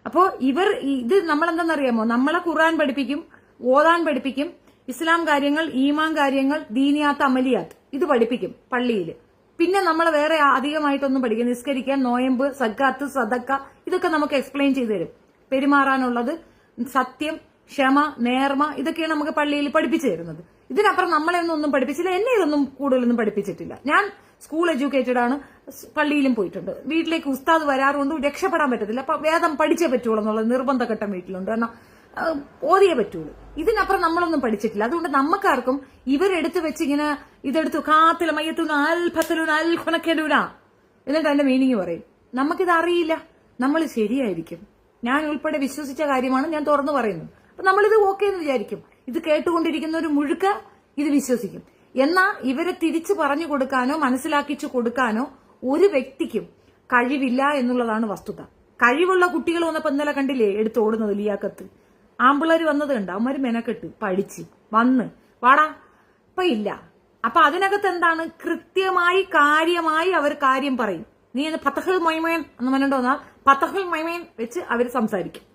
അപ്പോ ഇത് നമ്മളെന്താണെന്നറിയാമോ, നമ്മളെ ഖുർആൻ പഠിപ്പിക്കും, ഓതാൻ പഠിപ്പിക്കും, ഇസ്ലാം കാര്യങ്ങൾ, ഈമാൻ കാര്യങ്ങൾ, ദീനിയാത്ത്, അമലിയാത്ത് ഇത് പഠിപ്പിക്കും പള്ളിയിൽ. പിന്നെ നമ്മൾ വേറെ അധികമായിട്ടൊന്നും പഠിക്കും. നിസ്കരിക്കാൻ, നോയമ്പ്, സക്കാത്ത്, സദക്ക ഇതൊക്കെ നമുക്ക് എക്സ്പ്ലെയിൻ ചെയ്തു തരും. പെരുമാറാനുള്ളത്, സത്യം, ക്ഷമ, നേർമ ഇതൊക്കെയാണ് നമുക്ക് പള്ളിയിൽ പഠിപ്പിച്ചു തരുന്നത്. ഇതിനപ്പുറം നമ്മളെ ഒന്നും പഠിപ്പിച്ചില്ല. എന്നെ ഇതൊന്നും കൂടുതലൊന്നും പഠിപ്പിച്ചിട്ടില്ല. ഞാൻ സ്കൂൾ എഡ്യൂക്കേറ്റഡ് ആണ്, പള്ളിയിലും പോയിട്ടുണ്ട്. വീട്ടിലേക്ക് ഉസ്താദ് വരാറുകൊണ്ട് രക്ഷപ്പെടാൻ പറ്റത്തില്ല. അപ്പൊ വേദം പഠിച്ചേ പറ്റുള്ളൂ എന്നുള്ള നിർബന്ധഘട്ടം വീട്ടിലുണ്ട്. കാരണം ഓതിയേ പറ്റുള്ളൂ. ഇതിനപ്പുറം നമ്മളൊന്നും പഠിച്ചിട്ടില്ല. അതുകൊണ്ട് നമുക്കാർക്കും ഇവരെടുത്ത് വെച്ച് ഇങ്ങനെ ഇതെടുത്തു കാത്തില മയ്യത്തുന അൽ ഫത്തലുന അൽ ഖുനക്കലുന എന്നിട്ട് അതിന്റെ മീനിങ് പറയും. നമുക്കിത് അറിയില്ല. നമ്മൾ ശരിയായിരിക്കും. ഞാൻ ഉൾപ്പെടെ വിശ്വസിച്ച കാര്യമാണ് ഞാൻ തുറന്നു പറയുന്നത്. അപ്പൊ നമ്മളിത് ഓക്കെ എന്ന് വിചാരിക്കും. ഇത് കേട്ടുകൊണ്ടിരിക്കുന്ന ഒരു മുഴുക്ക ഇത് വിശ്വസിക്കും. എന്നാ ഇവരെ തിരിച്ചു പറഞ്ഞു കൊടുക്കാനോ മനസ്സിലാക്കിച്ചു കൊടുക്കാനോ ഒരു വ്യക്തിക്കും കഴിവില്ല എന്നുള്ളതാണ് വസ്തുത. കഴിവുള്ള കുട്ടികൾ വന്നപ്പോ ഇന്നലെ കണ്ടില്ലേ എടുത്ത് ഓടുന്നത് ലിയാക്കത്ത്. ആമ്പിള്ളേര് വന്നത് കണ്ട അവന്മാര് മെനക്കെട്ട് പഠിച്ച് വന്ന് വാടാ ഇപ്പൊ ഇല്ല. അപ്പൊ അതിനകത്ത് എന്താണ്, കൃത്യമായി കാര്യമായി അവർ കാര്യം പറയും. നീ പത്തഹൽ മൈമേൻ എന്ന് പറഞ്ഞിട്ടുണ്ടെന്നാൽ പത്തഹൽ മൈമേൻ വെച്ച് അവർ സംസാരിക്കും.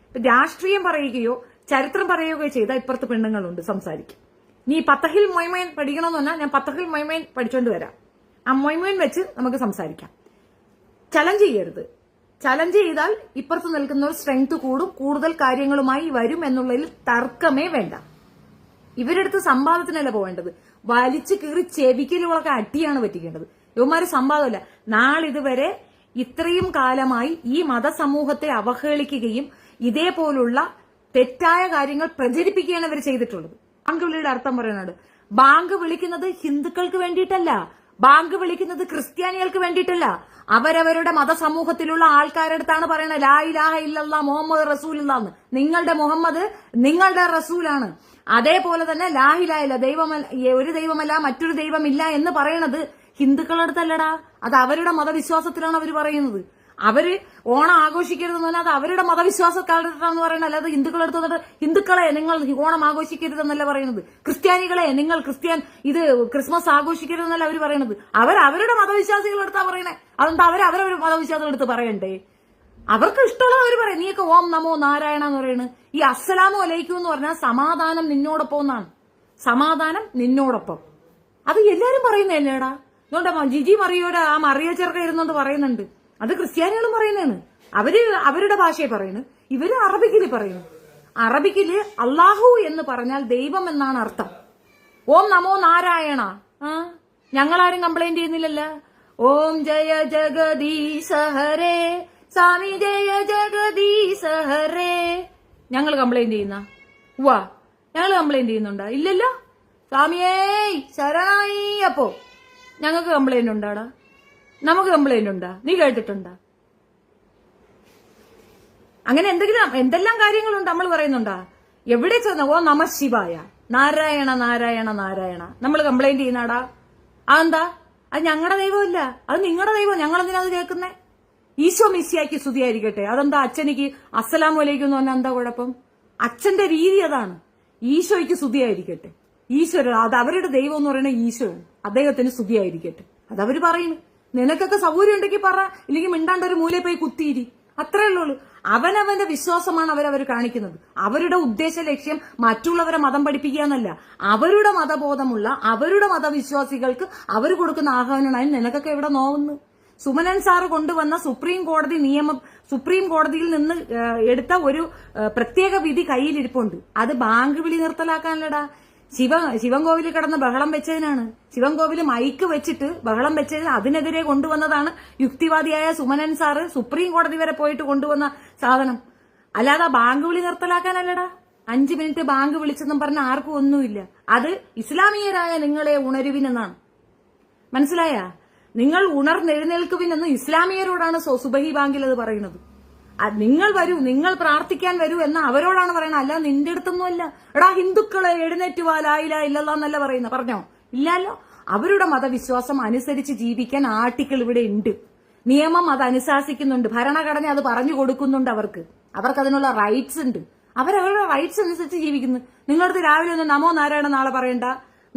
ഇപ്പൊ രാഷ്ട്രീയം പറയുകയോ ചരിത്രം പറയുകയോ ചെയ്താൽ ഇപ്പുറത്ത് പെണ്ണുങ്ങളുണ്ട് സംസാരിക്കും. നീ പത്തഹിൽ മൊയ്മേൻ പഠിക്കണമെന്ന് പറഞ്ഞാൽ ഞാൻ പത്തഹിൽ മൊയ്മേൻ പഠിച്ചോണ്ട് വരാം. ആ മൊയ്മേൻ വെച്ച് നമുക്ക് സംസാരിക്കാം. ചലഞ്ച് ചെയ്യരുത്. ചലഞ്ച് ചെയ്താൽ ഇപ്പുറത്ത് നിൽക്കുന്നവർ സ്ട്രെങ്ത് കൂടും, കൂടുതൽ കാര്യങ്ങളുമായി വരും എന്നുള്ളതിൽ തർക്കമേ വേണ്ട. ഇവരെടുത്ത് സംവാദത്തിനല്ല പോവേണ്ടത്. വലിച്ചു കീറി ചെവിക്കലുകളൊക്കെ അടിയാണ് പറ്റിക്കേണ്ടത്. ഇവന്മാര് സംവാദമല്ല. നാളിതുവരെ ഇത്രയും കാലമായി ഈ മതസമൂഹത്തെ അവഹേളിക്കുകയും ഇതേപോലുള്ള തെറ്റായ കാര്യങ്ങൾ പ്രചരിപ്പിക്കുകയാണ് ഇവർ ചെയ്തിട്ടുള്ളത്. ബാങ്ക് വിളിയുടെ അർത്ഥം പറയുന്നത്, ബാങ്ക് വിളിക്കുന്നത് ഹിന്ദുക്കൾക്ക് വേണ്ടിയിട്ടല്ല, ബാങ്ക് വിളിക്കുന്നത് ക്രിസ്ത്യാനികൾക്ക് വേണ്ടിയിട്ടല്ല, അവരവരുടെ മതസമൂഹത്തിലുള്ള ആൾക്കാരുടെ അടുത്താണ് പറയുന്നത് ലാ ഇലാഹ ഇല്ലല്ലാ മുഹമ്മദ് റസൂലുള്ളാഹ്. നിങ്ങളുടെ മുഹമ്മദ് നിങ്ങളുടെ റസൂലാണ്. അതേപോലെ തന്നെ ലാ ഇലാഹ ഇല്ല, ഒരു ദൈവമല്ല മറ്റൊരു ദൈവമില്ല എന്ന് പറയണത് ഹിന്ദുക്കളുടെ അടുത്തല്ലടാ, അത് അവരുടെ മതവിശ്വാസത്തിലാണ് അവർ പറയുന്നത്. അവര് ഓണം ആഘോഷിക്കരുതെന്ന് പറഞ്ഞാൽ അത് അവരുടെ മതവിശ്വാസക്കാരെന്ന് പറയുന്നത്, അല്ലാതെ ഹിന്ദുക്കളെടുത്ത് വന്നിട്ട് ഹിന്ദുക്കളെ നിങ്ങൾ ഓണം ആഘോഷിക്കരുതെന്നല്ല പറയുന്നത്, ക്രിസ്ത്യാനികളെ നിങ്ങൾ ഇത് ക്രിസ്മസ് ആഘോഷിക്കരുതെന്നല്ല അവർ പറയുന്നത്. അവരുടെ മതവിശ്വാസികളെടുത്താ പറയണേ. അതുകൊണ്ട് അവരവരുടെ മതവിശ്വാസികളെടുത്ത് പറയണ്ടേ? അവർക്ക് ഇഷ്ടമുള്ളത് അവർ പറയും. നീയൊക്കെ ഓം നമോ നാരായണ എന്ന് പറയുന്നത്. ഈ അസ്സലാമു അലൈക്കും എന്ന് പറഞ്ഞാൽ സമാധാനം നിന്നോടൊപ്പം എന്നാണ്. സമാധാനം നിന്നോടൊപ്പം അത് എല്ലാരും പറയുന്നല്ലേടാ. അതുകൊണ്ട് ജിജി മറിയോടെ ആ മറിയ ചെറുക്ക ഇരുന്നോണ്ട് പറയുന്നുണ്ട്. അത് ക്രിസ്ത്യാനികളും പറയുന്നതാണ്. അവരുടെ ഭാഷയെ പറയുന്നു, ഇവര് അറബിക്കില് പറയുന്നു. അറബിക്കില് അള്ളാഹു എന്ന് പറഞ്ഞാൽ ദൈവം എന്നാണ് അർത്ഥം. ഓം നമോ നാരായണ ഞങ്ങളാരും കംപ്ലൈന്റ് ചെയ്യുന്നില്ലല്ലോ. ഓം ജയ ജഗദീശ ഹരേ സ്വാമി ജയ ജഗദീശ ഹരേ ഞങ്ങൾ കംപ്ലൈന്റ് ചെയ്യുന്ന വാ ഞങ്ങൾ കംപ്ലൈന്റ് ചെയ്യുന്നുണ്ടോ? ഇല്ലല്ലോ. സ്വാമിയേ ശരണായി. അപ്പോ ഞങ്ങൾക്ക് കംപ്ലൈന്റ് ഉണ്ടാടാ? നമുക്ക് കംപ്ലൈന്റ് ഉണ്ടാ? നീ കേട്ടിട്ടുണ്ടാ? അങ്ങനെ എന്തെല്ലാം കാര്യങ്ങളുണ്ട് നമ്മൾ പറയുന്നുണ്ടാ? എവിടെ ചെന്ന ഓ നമ ശിവായ നാരായണ നാരായണ നാരായണ നമ്മൾ കംപ്ലൈന്റ് ചെയ്യുന്നാടാ? അതെന്താ? അത് ഞങ്ങളുടെ ദൈവമല്ല, അത് നിങ്ങളുടെ ദൈവം. ഞങ്ങൾ എന്തിനാ അത് കേൾക്കുന്നേ? ഈശോ മിശിഹായ്ക്ക് സ്തുതിയായിരിക്കട്ടെ. അതെന്താ അച്ഛനിക്ക് അസ്സലാമു അലൈക്കും എന്ന് പറഞ്ഞാൽ എന്താ കുഴപ്പം? അച്ഛന്റെ രീതി അതാണ്. ഈശോയ്ക്ക് സ്തുതിയായിരിക്കട്ടെ. ഈശ്വരൻ അത് അവരുടെ ദൈവം എന്ന് പറയുന്നത് ഈശോ, അദ്ദേഹത്തിന് സ്തുതിയായിരിക്കട്ടെ. അതവര് പറയുന്നു. നിനക്കൊക്കെ സൗകര്യം ഉണ്ടെങ്കിൽ പറ, ഇല്ലെങ്കിൽ മിണ്ടാണ്ട് ഒരു മൂലയിൽ പോയി കുത്തിയിരി. അത്രേ ഉള്ളൂ. അവനവന്റെ വിശ്വാസമാണ് അവരവർ കാണിക്കുന്നത്. അവരുടെ ഉദ്ദേശ ലക്ഷ്യം മറ്റുള്ളവരെ മതം പഠിപ്പിക്കുക എന്നല്ല. അവരുടെ മതബോധമുള്ള അവരുടെ മതവിശ്വാസികൾക്ക് അവർ കൊടുക്കുന്ന ആഹ്വാനമാണ്. നിനക്കൊക്കെ എവിടെ നോവുന്നു? സുമനൻ സാറ് കൊണ്ടുവന്ന സുപ്രീം കോടതിയിൽ നിന്ന് എടുത്ത ഒരു പ്രത്യേക വിധി കയ്യിലിരിപ്പുണ്ട്. അത് ബാങ്ക് വിളി നിർത്തലാക്കാനല്ലടാ. ശിവൻകോവിലിൽ കിടന്ന് ബഹളം വെച്ചതിനാണ്. ശിവൻകോവില് മൈക്ക് വെച്ചിട്ട് ബഹളം വെച്ചതിന് അതിനെതിരെ കൊണ്ടുവന്നതാണ് യുക്തിവാദിയായ സുമനൻ സാറ് സുപ്രീം കോടതി വരെ പോയിട്ട് കൊണ്ടുവന്ന സാധനം. അല്ലാതെ ബാങ്ക് വിളി നിർത്തലാക്കാനല്ലടാ. 5 മിനിറ്റ് ബാങ്ക് വിളിച്ചെന്നും പറഞ്ഞ ആർക്കും ഒന്നുമില്ല. അത് ഇസ്ലാമിയരായ നിങ്ങളെ ഉണരുവിനെന്നാണ്. മനസ്സിലായ? നിങ്ങൾ ഉണർന്നെഴുന്നേൽക്കുവിനെന്ന് ഇസ്ലാമിയരോടാണ് സുബഹി ബാങ്കിൽ അത് പറയുന്നത്. നിങ്ങൾ വരൂ, നിങ്ങൾ പ്രാർത്ഥിക്കാൻ വരൂ എന്ന് അവരോടാണ് പറയുന്നത്. അല്ല നിന്റെ അടുത്തൊന്നുമല്ല. എടാ ഹിന്ദുക്കളെ എഴുന്നേറ്റുവാ ലാ ഇലാഹ ഇല്ലല്ലാഹ് എന്നല്ല പറയുന്നത്. പറഞ്ഞോ? ഇല്ലല്ലോ. അവരുടെ മതവിശ്വാസം അനുസരിച്ച് ജീവിക്കാൻ ആർട്ടിക്കിൾ ഇവിടെ ഉണ്ട്. നിയമം അത് അനുശാസിക്കുന്നുണ്ട്. ഭരണഘടന അത് പറഞ്ഞു കൊടുക്കുന്നുണ്ട്. അവർക്ക് അതിനുള്ള റൈറ്റ്സ് ഉണ്ട്. അവരവരുടെ റൈറ്റ്സ് അനുസരിച്ച് ജീവിക്കുന്നു. നിങ്ങളടുത്ത് രാവിലെ ഒന്ന് നമോ നാരായണ നാളെ പറയണ്ട,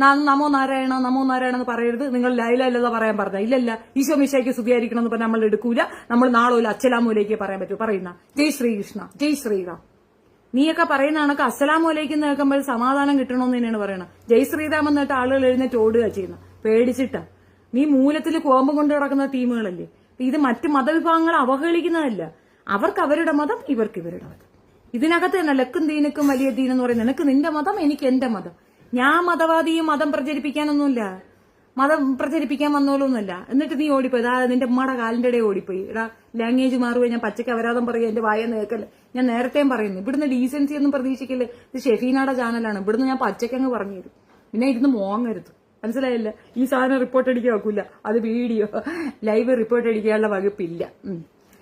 നമോ നാരായണ നമോ നാരായണ എന്ന് പറയരുത്, നിങ്ങൾ ലൈലല്ലാ പറയാൻ പറഞ്ഞ ഇല്ലല്ല, ഈശോ മിശിഹായ്ക്ക് സ്തുതിയായിരിക്കണം എന്ന് പറഞ്ഞാൽ നമ്മൾ എടുക്കൂല, നമ്മൾ നാളെ അസ്സലാമു അലൈക്കും പറയാൻ പറ്റൂ. പറയുന്ന ജയ് ശ്രീകൃഷ്ണ ജയ് ശ്രീറാം. നീയൊക്കെ പറയുന്ന കണക്ക് അസ്സലാമു അലൈക്കും കേൾക്കുമ്പോൾ സമാധാനം കിട്ടണമെന്ന് തന്നെയാണ് പറയണത്. ജയ് ശ്രീറാം എന്നിട്ട് ആളുകൾ എഴുന്നേറ്റ് ഓടുക ചെയ്യുന്നത് പേടിച്ചിട്ടാ. നീ മൂലത്തിൽ കോമ്പം കൊണ്ട് കിടക്കുന്ന ടീമുകളല്ലേ. ഇത് മറ്റ് മതവിഭാഗങ്ങളെ അവഹേളിക്കുന്നതല്ല. അവർക്ക് അവരുടെ മതം, ഇവർക്ക് ഇവരുടെ മതം. ഇതിനകത്ത് തന്നെ ലക്കും ദീനക്കും വലിയ ദീൻ എന്ന് പറയുന്നത് നിനക്ക് നിന്റെ മതം, എനിക്ക് എന്റെ മതം. ഞാൻ മതവാദിയും മതം പ്രചരിപ്പിക്കാനൊന്നുമില്ല, മതം പ്രചരിപ്പിക്കാൻ വന്നോളൊന്നുമല്ല. എന്നിട്ട് നീ ഓടിപ്പോയി, അതായത് നിന്റെ ഉമ്മയുടെ കാലിന്റെ ഇടയിൽ ഓടിപ്പോയി. എടാ ലാംഗ്വേജ് മാറുക, ഞാൻ പച്ചയ്ക്ക് അപരാധം പറയുക, എന്റെ വായ നേക്കല്ലേ. ഞാൻ നേരത്തെയും പറയുന്നു, ഇവിടുന്ന് ഡീസൻസി ഒന്നും പ്രതീക്ഷിക്കില്ലേ. ഇത് ഷെഫീനയുടെ ചാനലാണ്, ഇവിടുന്ന് ഞാൻ പച്ചയ്ക്കങ്ങ് പറഞ്ഞു തരും. പിന്നെ ഇരുന്ന് മോങ്ങരുത്, മനസ്സിലായില്ല. ഈ സാധനം റിപ്പോർട്ട് അടിക്കാൻ വെക്കൂല, അത് വീഡിയോ ലൈവ് റിപ്പോർട്ട് അടിക്കാനുള്ള വകുപ്പില്ല.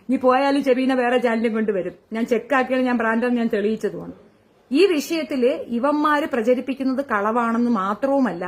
ഇനി പോയാലും ഷെഫീന വേറെ ചാനലും കൊണ്ടുവരും. ഞാൻ ചെക്കാക്കിയാണ്, ഞാൻ ബ്രാൻഡാണ്, ഞാൻ തെളിയിച്ചതുമാണ്. ഈ വിഷയത്തില് ഇവന്മാര് പ്രചരിപ്പിക്കുന്നത് കളവാണെന്ന് മാത്രവുമല്ല,